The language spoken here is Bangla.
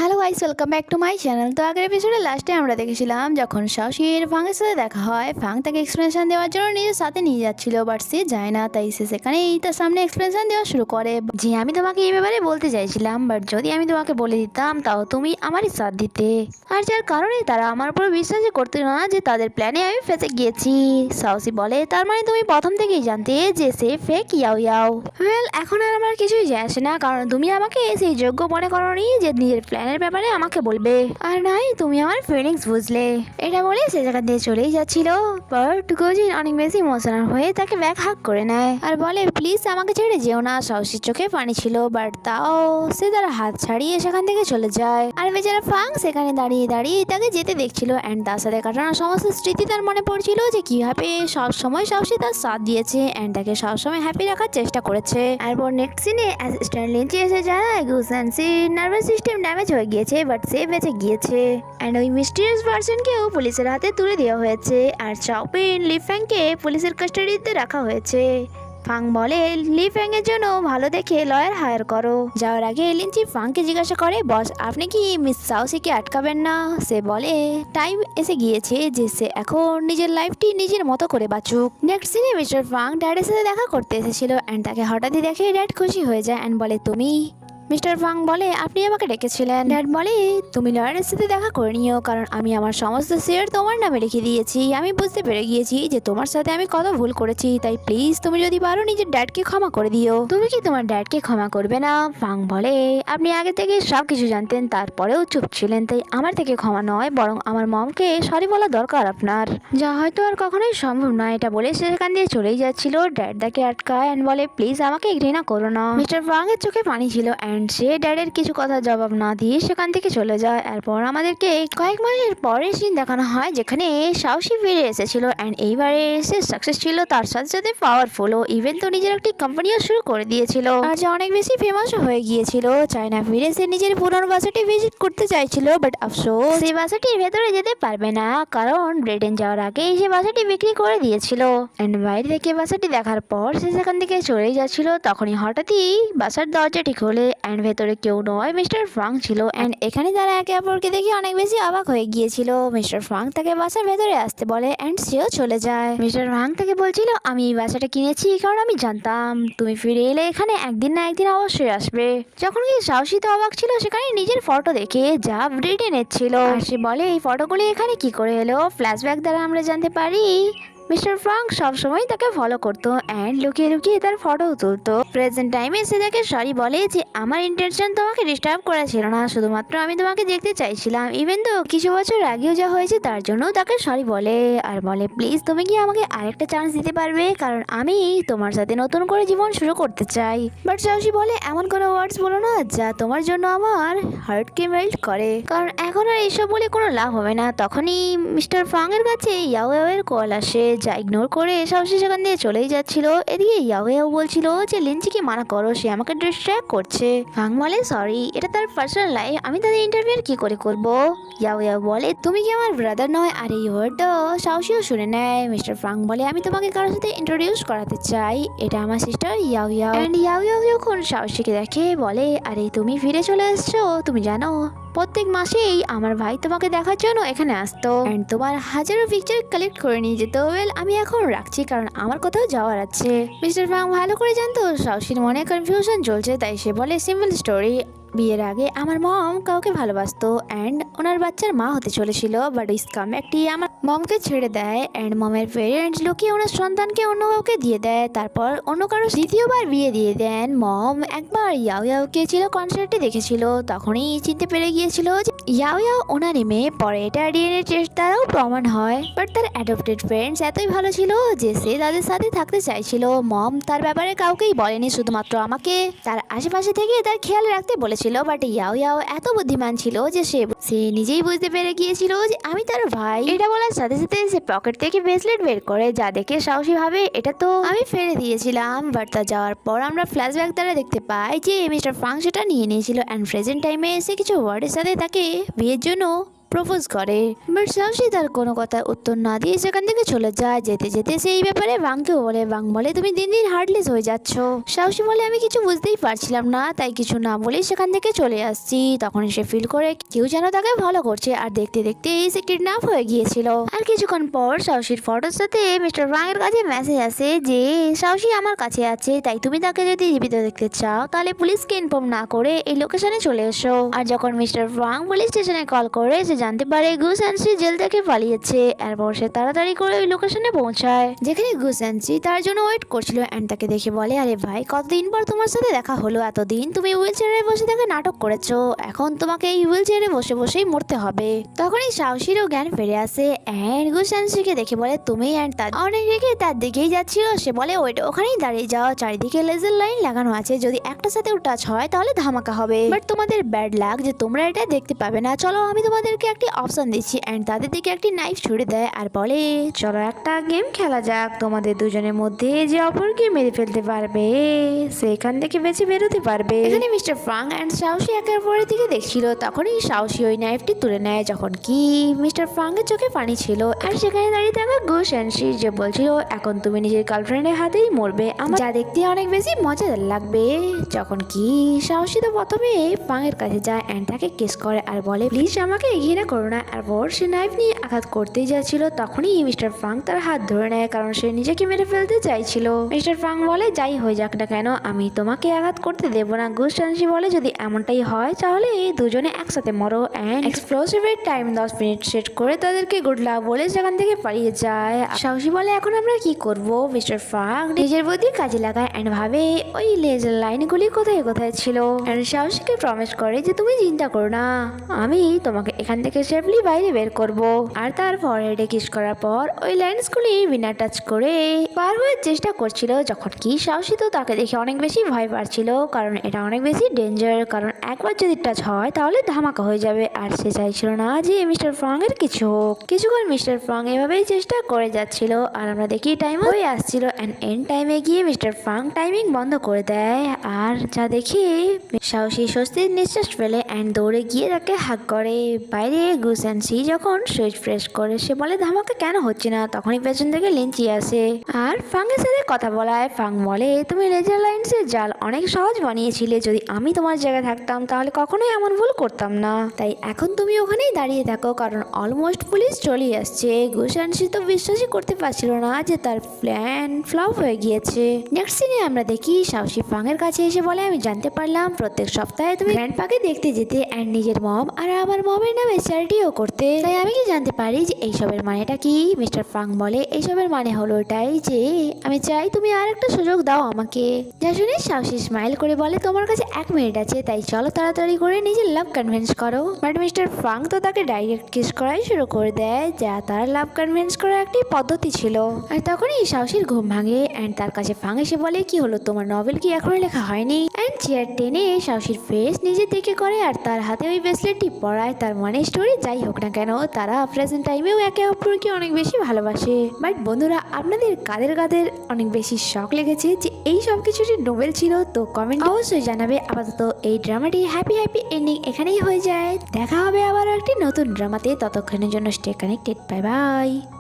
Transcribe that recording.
Hello guys, welcome back to my channel. তো আগের এপিসোডে লাস্টে আমরা দেখেছিলাম যখন শাওশির ফাংয়ের সাথে দেখা হয়, ফাং তাকে এক্সপ্লেনেশন দেওয়ার জন্য নিজের সাথে নিয়ে যাচ্ছিল, বাট সে যায় না। তাই সে সেখানেই তার সামনে এক্সপ্লেনেশন দেওয়া শুরু করে যে আমি তোমাকে এই ব্যাপারে বলতে চাইছিলাম, বাট যদি আমি তোমাকে বলে দিতাম তাও তুমি আমারই সাথ দিতে। আর যার কারণে তারা আমার উপর বিশ্বাসই করতে না যে তাদের প্ল্যানে আমি ফেঁসে গিয়েছি। শাওশি বলে তার মানে তুমি প্রথম থেকেই জানতে যে সে ফেক ইয়াও ইয়াও। ওয়েল, এখন আর আমার কিছুই যায় আসে না, কারণ তুমি আমাকে সেই যোগ্য মনে করোনি যে নিজের প্ল্যানের ব্যাপারে আমাকে বলবে, আর নাই তুমি আমার ফিলিংস বুঝলে। এটা বলে সে জায়গা দিয়ে চলেই যাচ্ছিল, বাট গোজিন অনেক বেশি ইমোশনাল হয়ে তাকে ব্যাক হাক করে নেয় আর বলে প্লিজ আমাকে ছেড়ে যেও না। শাওশির চোখে পানি ছিল, বাট তাও সে তার হাত ছাড়িয়ে সেখান থেকে চলে যায়। আর বেচারা ফাং সেখানে দাঁড়িয়ে দাঁড়িয়ে তাকে যেতে দেখছিল, অ্যান্ড তার সাথে কাটানো সমস্ত স্মৃতি তার মনে পড়ছিল যে কিভাবে সবসময় শাওশি তার সাথ দিয়েছে অ্যান্ড তাকে সবসময় হ্যাপি রাখার চেষ্টা করেছে। এরপর নেক্সট সিনে অ্যাসিস্ট্যান্ট লিঞ্চি এসে জানায় গুসানসির নার্ভাস সিস্টেম ড্যামেজ হয়ে গিয়েছে, বাট সে বেঁচে গিয়েছে অ্যান্ড ওই মিস্টিরিয়াস পার্সনকেও পুলিশের হাতে তুলে দেওয়া হয়েছে। আর চাওপিন লি ফ্যাংকে পুলিশের কাস্টাডিতে রাখা হয়েছে। ফাং বলে লি ফ্যাং এর জন্য ভালো দেখে লয়ার হায়ার করো। যাওয়ার আগে লিঞ্চি ফাংকে জিজ্ঞাসা করে বস আপনি কি মিস শাওশিকে আটকাবেন না? সে বলে টাইম এসে গিয়েছে যে সে এখন নিজের লাইফটি নিজের মতো করে বাঁচুক। নেক্সট সিনে মিস্টার ফাং ড্যাডের সাথে দেখা করতে এসেছিল অ্যান্ড তাকে হঠাৎই দেখে ড্যাড খুশি হয়ে যায় অ্যান্ড বলে তুমি। মিস্টার ফাং বলে আপনি আমাকে ডেকেছিলেন। ড্যাড বলে তুমি লয়ারের সাথে দেখা করে নিও, কারণ আমি আমার সমস্ত শেয়ার তোমার নামে রেখে দিয়েছি। আমি বুঝতে পেরে গিয়েছি যে তোমার সাথে আমি কত ভুল করেছি, তাই প্লিজ তুমি যদি পারো নিজের ড্যাডকে ক্ষমা করে দিও। তুমি কি তোমার ড্যাডকে ক্ষমা করবে না? ফাং বলে আপনি আগে থেকে সব কিছু জানতেন, তারপরেও চুপ ছিলেন, তাই আমার থেকে ক্ষমা নয় বরং আমার মমকে সরি বলা দরকার আপনার, যা হয়তো আর কখনোই সম্ভব নয়। এটা বলে সে সেখান দিয়ে চলেই যাচ্ছিল। ড্যাড তাকে আটকায় অ্যান্ড বলে প্লিজ আমাকে ঘৃণা করো না। মিস্টার ফাং এর চোখে পানি ছিল অ্যান্ড সে ড্যাডের কিছু কথা জবাব না দিয়ে সেখান থেকে চলে যায়। এরপর আমাদেরকে কয়েক মাসের পরের সিন দেখানো হয় যেখানে শাওশি ফিরে এসেছিল অ্যান্ড এইবারে সে সাকসেস ছিল, তার সাথে সাথে পাওয়ারফুলও, ইভেন তো নিজের একটি কোম্পানিও শুরু করে দিয়েছিল আর যা অনেক বেশি ফেমাসও হয়ে গিয়েছিল। চায়না ফিরে সে নিজের পুরনো বাসাটি ভিজিট করতে চাইছিল, বাট আফসোস সেই বাসাটির ভেতরে যেতে পারবে না, কারণ ব্রিটেন যাওয়ার আগেই সে বাসাটি বিক্রি করে দিয়েছিল। অ্যান্ড বাইরে থেকে বাসাটি দেখার পর সে সেখান থেকে চলেই যাচ্ছিল, তখনই হঠাৎই বাসার দরজাটি খোলে অ্যান্ড ভেতরে কেউ নয় মিস্টার ফ্রাং ছিল। অ্যান্ড এখানে তারা একে অপরকে দেখে অনেক বেশি অবাক হয়ে গিয়েছিল। মিস্টার ফ্রাং তাকে বাসার ভেতরে আসতে বলে অ্যান্ড সেও চলে যায়। মিস্টার ফ্রাং তাকে বলছিল আমি এই বাসাটা কিনেছি কারণ আমি জানতাম তুমি ফিরে এলে এখানে একদিন না একদিন অবশ্যই আসবে। যখন কি শাওশি তো অবাক ছিল সেখানে নিজের ফটো দেখে যা ব্রিটেনের ছিল, আর সে বলে এই ফটোগুলি এখানে কি করে এলো। ফ্ল্যাশব্যাক দ্বারা আমরা জানতে পারি মিস্টার ফ্রাং সবসময় তাকে ফলো করতো অ্যান্ড লুকিয়ে লুকিয়ে তার ফটো তুলতো। প্রেজেন্ট টাইমে সে তাকে সরি বলে যে আমার ইন্টেনশন তোমাকে ডিস্টার্ব করা ছিল না, শুধুমাত্র আমি তোমাকে দেখতে চাইছিলাম। ইভেন তো কিছু বছর আগেও যা হয়েছে তার জন্য তাকে সরি বলে আর বলে প্লিজ তুমি কি আমাকে আরেকটা চান্স দিতে পারবে, কারণ আমি তোমার সাথে নতুন করে জীবন শুরু করতে চাই। বাট শাওশি বলে এমন কোনো ওয়ার্ডস বলো না যা তোমার জন্য আমার হার্টকে মেল্ট করে, কারণ এখন আর এইসব বলে কোনো লাভ হবে না। তখনই মিস্টার ফাং এর কাছে ইয়াও ইয়াও এর কল আসে, যা ইগনোর করে শাওশি সেখান দিয়ে চলেই যাচ্ছিল। এদিকে ইয়াও ইয়াও বলছিল যে লিঞ্চিকে মানা করো, সে আমাকে ডিস্ট্র্যাক্ট করছে। ফাং বলে সরি এটা তার পার্সোনাল লাইফ, আমি তাদের ইন্টারভিউ কি করে করব। ইয়াও ইয়াও বলে তুমি কি আমার ব্রাদার নয়? আর এই ওয়ার্ডটা শাওশিও শুনে নেয়। মিস্টার ফাং বলে আমি তোমাকে কারোর সাথে ইন্ট্রোডিউস করাতে চাই, এটা আমার সিস্টার ইয়াও ইয়াও। অ্যান্ড ইয়াও ইয়াও যখন শাওশিকে দেখে বলে আরে তুমি ফিরে চলে এসছো, তুমি জানো প্রত্যেক মাসেই আমার ভাই তোমাকে দেখার জন্য এখানে আসতো অ্যান্ড তোমার হাজারো পিকচার কালেক্ট করে নিয়ে যেত। ওয়েল আমি এখন রাখছি কারণ আমার কোথাও যাওয়ার আছে। মিস্টার ফাং ভালো করে জানতো শাওশির মনে কনফিউশন চলছে, তাই সে বলে সিম্পল স্টোরি, বিয়ের আগে আমার মম কাউকে ভালোবাসতো অ্যান্ড ওনার বাচ্চার মা হতে চলেছিল, বাট স্কাম একটি আমার মমকে ছেড়ে দেয় অ্যান্ড মমের পেরেন্টস লুকিয়ে ওনার সন্তানকে অন্য কাউকে দিয়ে দেয়, তারপর অন্য কারো দ্বিতীয়বার বিয়ে দিয়ে দেন। মম একবার ইয়াও ইয়াওকে ছিল কনসার্টে দেখেছিল, তখনই চিনতে পেরে গিয়েছিল যে ইয়াও ইয়াও ওনারই মেয়ে। পরে এটা ডিএনএ টেস্ট দ্বারাও প্রমাণ হয়, বাট তার অ্যাডপ্টেড পেরেন্টস এতই ভালো ছিল যে সে তাদের সাথে থাকতে চাইছিল। মম তার ব্যাপারে কাউকেই বলেনি, শুধুমাত্র আমাকে তার আশেপাশে থেকে তার খেয়াল রাখতে বলেছিল। বাট ইয়াও ইয়াও এত বুদ্ধিমান ছিল যে সে নিজেই বুঝতে পেরে গিয়েছিল যে আমি তার ভাই। এটা বলার সাথে সাথে সে পকেট থেকে ব্রেসলেট বের করে, যা দেখে সাহসী ভাবে এটা তো আমি ফেলে দিয়েছিলাম। বাট তা যাওয়ার পর আমরা ফ্ল্যাশব্যাক দ্বারা দেখতে পাই যে মিস্টার ফাং সেটা নিয়ে নিয়েছিল অ্যান্ড প্রেজেন্ট টাইমে এসে কিছু ওয়ার্ডের সাথে তাকে বিয়ের জন্য প্রপোজ করে। বাট সাহসী তার কোনো কথার উত্তর না দিয়ে সেখান থেকে চলে যায়। যেতে যেতে সেই ব্যাপারে ভাঙকেও বলে। ভাঙ বলে তুমি দিন দিন হার্টলেস হয়ে যাচ্ছ। সাহসী বলে আমি কিছু বুঝতেই পারছিলাম না, তাই কিছু না বলেই সেখান থেকে চলে আসছি। তখন সে ফিল করে কেউ যেন তাকে ফলো করছে, আর দেখতে দেখতে সে কিডন্যাপ হয়ে গিয়েছিল। আর কিছুক্ষণ পর সাহসীর ফটোর সাথে মিস্টার ভাঙের কাছে মেসেজ আসে যে সাহসী আমার কাছে আছে, তাই তুমি তাকে যদি জীবিত দেখতে চাও তাহলে পুলিশকে ইনফর্ম না করে এই লোকেশনে চলে এসো। আর যখন মিস্টার ভাং পুলিশ স্টেশনে কল করে সে জানতে পারে গুস অ্যান্সি জেল থেকে পালিয়েছে। এরপর সে তাড়াতাড়ি করে ওই লোকেশনে পৌঁছায়, যেখানে গুস অ্যান্সি তার জন্য ওয়েট করছিল। অ্যান্ড তাকে দেখে বলে আরে ভাই, কতদিন পর তোমার সাথে দেখা হলো। এতদিন তুমি হুইল চেয়ারে বসে থেকে নাটক করেছো, এখন তোমাকে এই হুইল চেয়ারে বসে বসেই মরতে হবে। তখনই সাহসীরও জ্ঞান ফিরে আসে। অ্যান্ড গুস অ্যান্সিকে দেখে বলে তুমি। অ্যান্ড তার অনেক রেখে তার দিকেই যাচ্ছিল। সে বলে ওয়েট, ওখানেই দাঁড়িয়ে যাও, চারিদিকে লেজার লাইন লাগানো আছে, যদি একটা সাথে টাচ হয় তাহলে ধামাকা হবে। বাট তোমাদের ব্যাড লাক যে তোমরা এটা দেখতে পাবে না। চলো আমি তোমাদেরকে একটি অপশন দিচ্ছি। অ্যান্ড তাদের দিকে একটি নাইফ ছুড়ে দেয় আর বলে চলো একটা গেম খেলা যাক, তোমাদের দুজনের মধ্যে যে অপরকে মেরে ফেলতে পারবে সেখান থেকে বেঁচে বেরোতে পারবে। এখানে মিস্টার ফ্রাং অ্যান্ড সাহসী একের অপরের দিকে দেখছিল। তখনই সাহসী ওই নাইফটি তুলে নেয়, যখন কি মিস্টার ফ্রাঙ্কের চোখে পানি ছিল। আর সেখানে দাঁড়িয়ে থাকা গুস অ্যান্সি যে বলছিল এখন তুমি নিজের গার্লফ্রেন্ডের হাতেই মরবে, আমার যা দেখতে অনেক বেশি মজাদার লাগবে। যখন কি সাহসী তো প্রথমে ফাংয়ের কাছে যায় অ্যান্ড তাকে কিস করে আর বলে প্লিজ আমাকে ঘৃণা করো না। এরপর সে নাইফ নিয়ে আঘাত করতেই যাচ্ছিল, তখনই মিস্টার ফাং তার হাত ধরে নেয়, কারণ সে নিজেকে মেরে ফেলতে চাইছিল। মিস্টার ফাং বলে যাই হয়ে যাক না কেন আমি তোমাকে আঘাত করতে দেবো না। গুস অ্যান্সি বলে যদি এমনটাই হয় তাহলে দুজনে একসাথে মরো। অ্যান্ড এক্সপ্লোসিভের টাইম 10 মিনিট সেট করে তাদেরকে গুড লাক বলে সেখান থেকে পালিয়ে যায়। সাহসী বলে এখন আমরা কি করব। মিস্টার ফাং নিজের বুদ্ধি কাজে লাগায় অ্যান্ড ভাবে ওই লেজার লাইনগুলি কোথায় কোথায় ছিল। অ্যান্ড সাহসীকে প্রমিস করে যে তুমি চিন্তা করো না, আমি তোমাকে এখান থেকে সেফলি বাইরে বের করব। আর তার ফরহেডে কিস করার পর ওই লাইন্সগুলি বিনা টাচ করে পার হওয়ার চেষ্টা করছিল। যখন কি সাহসী তো তাকে দেখে অনেক বেশি ভয় পাচ্ছিল, কারণ এটা অনেক বেশি ডেঞ্জার, কারণ একবার যদি টাচ হয় তাহলে ধামাকা হয়ে যাবে। আর সে চাইছিল না যে মিস্টার ফ্রাং এর কিছু হোক। কিছুক্ষণ মিস্টার ফ্রাং এভাবেই চেষ্টা করে যাচ্ছিল, আর আমরা দেখি টাইম হয়ে আসছিল। অ্যান্ড এন্ড টাইমে গিয়ে মিস্টার ফ্রাং টাইমিং বন্ধ করে দেয়। আর যা দেখি সাহসী স্বস্তির নিঃশ্বাস ফেলে অ্যান্ড দৌড়ে গিয়ে তাকে হাত করে। বাইরে গুস অ্যান্সি যখন সুইচ ফ্রেশ করে সে বলে ধামাকা কেন হচ্ছে না। তখনই পেছন থেকে লিঞ্চি আসে আর ফাংয়ের সাথে কথা বলায়। ফাং বলে তুমি লেজার লাইন্সের জাল অনেক সহজ বানিয়েছিলে, যদি আমি তোমার জায়গায় থাকতাম তাহলে কখনোই এমন ভুল করতাম না, তাই এখন তুমি ওখানেই দাঁড়িয়ে থাকো, কারণ অলমোস্ট পুলিশ চলে আসছে। গুস অ্যান্সি তো বিশ্বাসই করতে পারছিল না যে তার প্ল্যান ফ্লপ হয়ে গিয়েছে। নেক্সট সিনে আমরা দেখি সাহসী ফাংয়ের কাছে এসে বলে আমি জানতে পারলাম প্রত্যেক সপ্তাহে তুমি গ্র্যান্ডপাকে দেখতে যেতে অ্যান্ড নিজের মম আর আমার মমের নামে চ্যারিটিও করতে, তাই আমি কি জানতে পারি যে এইসবের মানেটা কি। মিস্টার ফাং বলে এইসবের মানে হলো এটাই যে আমি চাই তুমি আর একটা সুযোগ দাও আমাকে। যা শুনে সাহসী স্মাইল করে বলে তোমার কাছে 1 মিনিট আছে, তাই চলো তাড়াতাড়ি করে নিজের লাভ কনভিন্স করো। বাট মিস্টার ফাং তো তাকে ডাইরেক্ট কিস করাই শুরু করে দেয়, যা তার লাভ কনভিন্স করার একটি পদ্ধতি ছিল। আর তখনই সাহসীর ঘুম ভাঙে অ্যান্ড তার কাছে ফাং এসে বলে কি হলো তোমার নভেল কি এখনো লেখা হয়নি। অ্যান্ড চেয়ার টেনে সাহসীর ফেস নিজের দিকে করে আর তার হাতে ওই ব্রেসলেটটি পরায়। তার মানে স্টোরি যাই হোক না কেন তারা প্রেজেন্ট টাইমেও একে অপরকে অনেক বেশি ভালোবাসে। বাট বন্ধুরা আপনাদের কাদের কাদের অনেক বেশি শখ লেগেছে যে এই সব কিছুটি নোবেল ছিল, তো কমেন্ট অবশ্যই জানাবে। আপাতত এই ড্রামাটি হ্যাপি এন্ডিং এখানেই হয়ে যায়। দেখা হবে আবার একটি নতুন ড্রামাতে, ততক্ষণের জন্য স্টে কানেক্টেড। Bye bye.